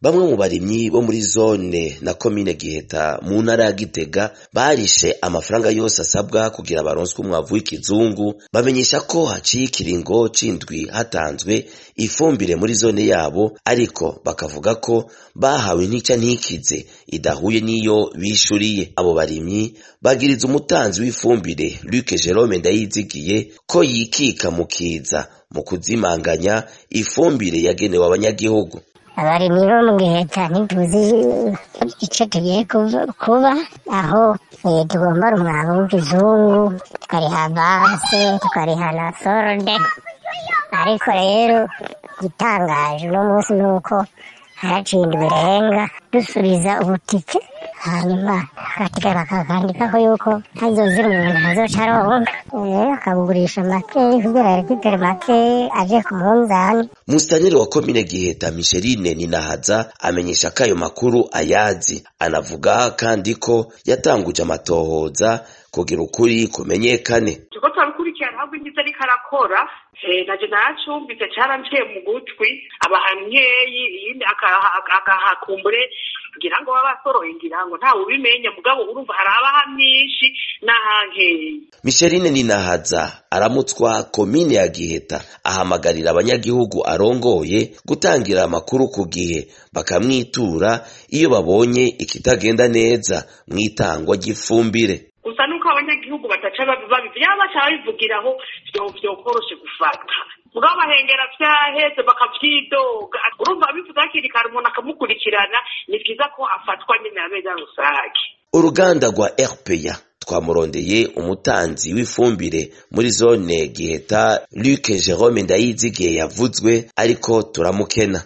Bamwe mu barimyi bo muri zone na komine Giheta mu ntara ya Gitega barishe amafaranga yose asabwa kugira baronswe umwavu w'ikizungu, bamenyesha ko haciye ikiringo c'indwi hatanzwe ifumbire muri zone yabo, ariko bakavuga ko bahawe ntica ntikize idahuye n'iyo bishuriye. Abo barimyi bagiriza umutanzi w'ifumbire Luc Jerome Ndayizigiye ko yikika mukiza mu kuzimanganya ifumbire yagenewe abanyagihugu. Abarimyi bo mu Giheta ntituzi ico tugiye kuba aho tugomba umwavu w'ikizungu tukariha avance tukariha na solde, ariko rero igitangaje uno munsi nuko haraciye indwi irenga dusubiza ubutike, hanyuma agatika bakakandikako yuko hazozira umuntu azoca aronka akabugurisha makeyi kugira rekipere makeyi aje ku munzani. Musitanteri wa komine Giheta Micheline Ninahaza amenyesha ko ayo makuru ayazi, anavuga kandi ko yatanguje amatohoza kugira ukuri kumenyekane. Tuko turakurikirana ahubwo ingize ariko arakora naje nacumbitse caranciye mu gutwi abahamyeyi yindi akahakumbure ngira ngo babasoroye ngira ngo ntawe ubimenya, mugabo urumva harabaha myinshi n'ahankeye. Micheline Ninahaza aramutswa komine ya Giheta ahamagarira abanyagihugu arongoye gutangira amakuru ku gihe bakamwitura iyo babonye ikitagenda neza mw'itangwa ry'ifumbire. Gusa nuko abanyagihugu bataca babivugiraho vyokoroshe gufata, mugabo bahengera vyaheze bakavyidoga, urumva bivuga hakiri kare umuntu akamukurikirana, ni vyiza ko afatwa nyene abeza rusake. Uruganda rwa RPA twamurondeye umutanzi w'ifumbire muri zone Giheta Luc Jerome Ndayizigiye yavuzwe, ariko turamukena.